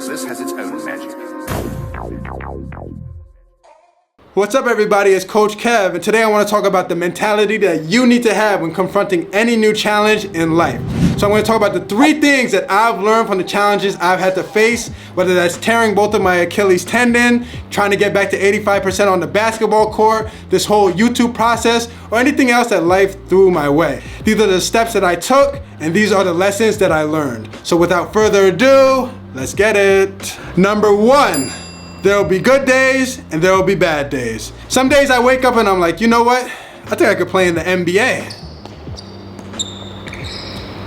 this has its own magic. What's up, everybody? It's Coach Kev, and today I want to talk about the mentality that you need to have when confronting any new challenge in life. So I'm going to talk about the 3 things that I've learned from the challenges I've had to face, whether that's tearing both of my Achilles tendon, trying to get back to 85% on the basketball court, this whole YouTube process, or anything else that life threw my way. These are the steps that I took, and these are the lessons that I learned. So without further ado, let's get it. Number 1. There will be good days and there will be bad days. Some days I wake up and I'm like, you know what? I think I could play in the NBA.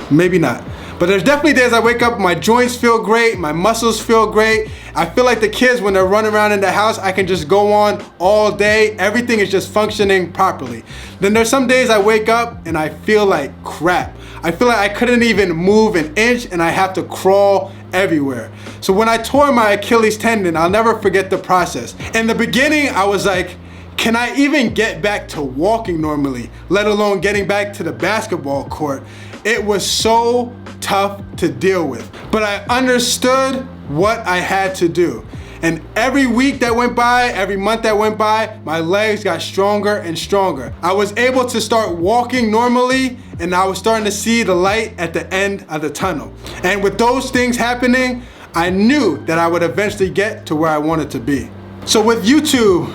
Maybe not. But there's definitely days I wake up, my joints feel great, my muscles feel great. I feel like the kids when they're running around in the house, I can just go on all day. Everything is just functioning properly. Then there's some days I wake up and I feel like crap. I feel like I couldn't even move an inch and I have to crawl everywhere. So when I tore my Achilles tendon, I'll never forget the process. In the beginning, I was like, can I even get back to walking normally, let alone getting back to the basketball court? It was so tough to deal with, but I understood what I had to do. And every week that went by, every month that went by, my legs got stronger and stronger. I was able to start walking normally, and I was starting to see the light at the end of the tunnel. And with those things happening, I knew that I would eventually get to where I wanted to be. So with YouTube,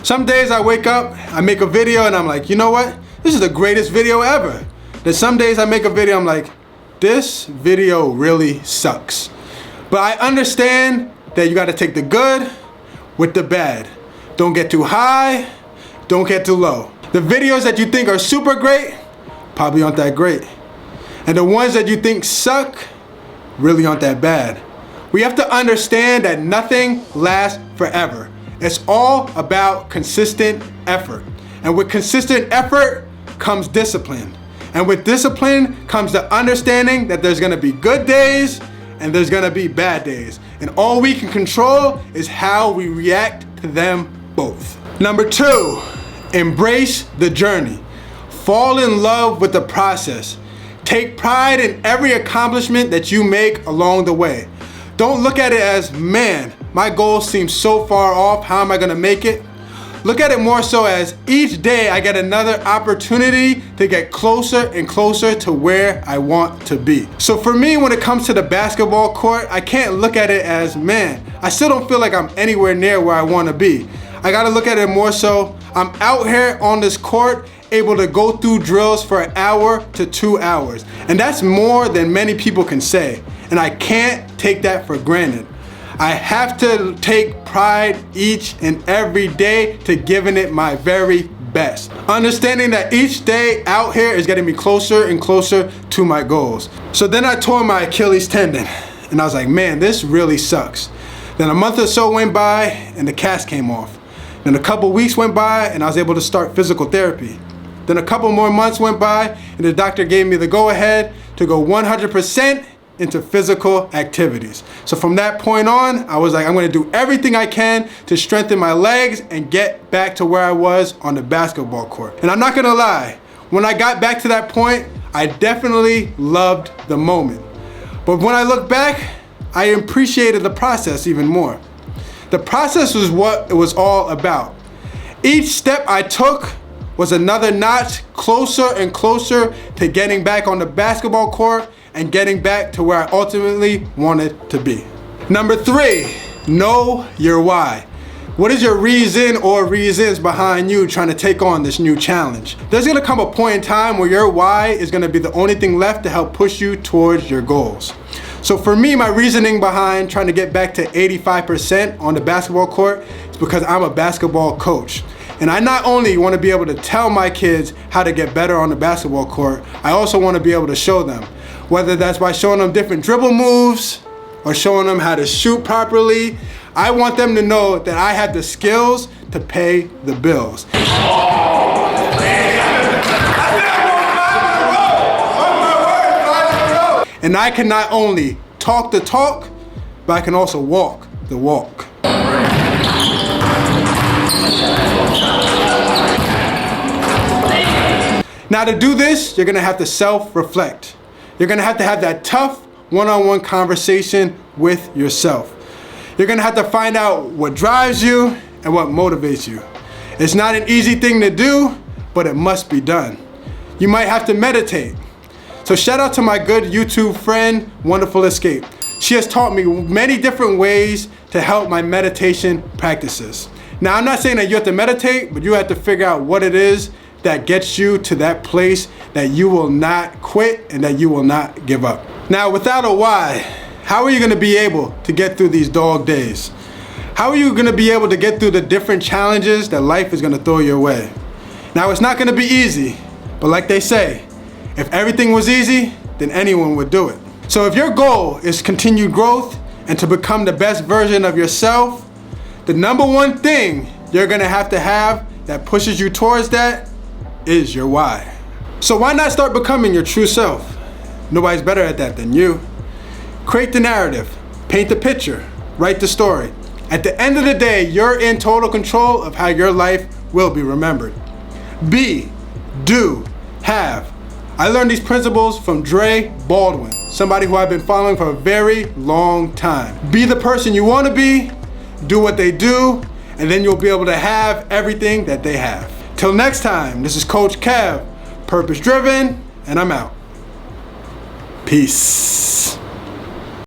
some days I wake up, I make a video, and I'm like, you know what? This is the greatest video ever. Then some days I make a video, I'm like, this video really sucks. But I understand that you gotta take the good with the bad. Don't get too high, don't get too low. The videos that you think are super great probably aren't that great. And the ones that you think suck really aren't that bad. We have to understand that nothing lasts forever. It's all about consistent effort. And with consistent effort comes discipline. And with discipline comes the understanding that there's gonna be good days and there's gonna be bad days. And all we can control is how we react to them both. Number 2, embrace the journey. Fall in love with the process. Take pride in every accomplishment that you make along the way. Don't look at it as, man, my goal seems so far off, how am I gonna make it? Look at it more so as each day I get another opportunity to get closer and closer to where I want to be. So for me, when it comes to the basketball court, I can't look at it as, man, I still don't feel like I'm anywhere near where I want to be. I gotta look at it more so, I'm out here on this court able to go through drills for an hour to 2 hours. And that's more than many people can say. And I can't take that for granted. I have to take pride each and every day to giving it my very best. Understanding that each day out here is getting me closer and closer to my goals. So then I tore my Achilles tendon and I was like, man, this really sucks. Then a month or so went by and the cast came off. Then a couple weeks went by and I was able to start physical therapy. Then a couple more months went by and the doctor gave me the go-ahead to go 100% into physical activities. So from that point on, I was like, I'm gonna do everything I can to strengthen my legs and get back to where I was on the basketball court. And I'm not gonna lie, when I got back to that point, I definitely loved the moment. But when I look back, I appreciated the process even more. The process was what it was all about. Each step I took was another notch closer and closer to getting back on the basketball court and getting back to where I ultimately wanted to be. Number 3, know your why. What is your reason or reasons behind you trying to take on this new challenge? There's gonna come a point in time where your why is gonna be the only thing left to help push you towards your goals. So for me, my reasoning behind trying to get back to 85% on the basketball court is because I'm a basketball coach. And I not only want to be able to tell my kids how to get better on the basketball court, I also want to be able to show them. Whether that's by showing them different dribble moves or showing them how to shoot properly, I want them to know that I have the skills to pay the bills. And I can not only talk the talk, but I can also walk the walk. Now to do this, you're gonna have to self-reflect. You're gonna have to have that tough one-on-one conversation with yourself. You're gonna have to find out what drives you and what motivates you. It's not an easy thing to do, but it must be done. You might have to meditate. So shout out to my good YouTube friend, Wonderful Escape. She has taught me many different ways to help my meditation practices. Now, I'm not saying that you have to meditate, but you have to figure out what it is that gets you to that place that you will not quit and that you will not give up. Now, without a why, how are you gonna be able to get through these dog days? How are you gonna be able to get through the different challenges that life is gonna throw your way? Now, it's not gonna be easy, but like they say, if everything was easy, then anyone would do it. So if your goal is continued growth and to become the best version of yourself, the number one thing you're gonna have that pushes you towards that is your why. So why not start becoming your true self? Nobody's better at that than you. Create the narrative, paint the picture, write the story. At the end of the day, you're in total control of how your life will be remembered. Be, do, have. I learned these principles from Dre Baldwin, somebody who I've been following for a very long time. Be the person you want to be, do what they do, and then you'll be able to have everything that they have. Till next time, this is Coach Kev, Purpose Driven, and I'm out. Peace.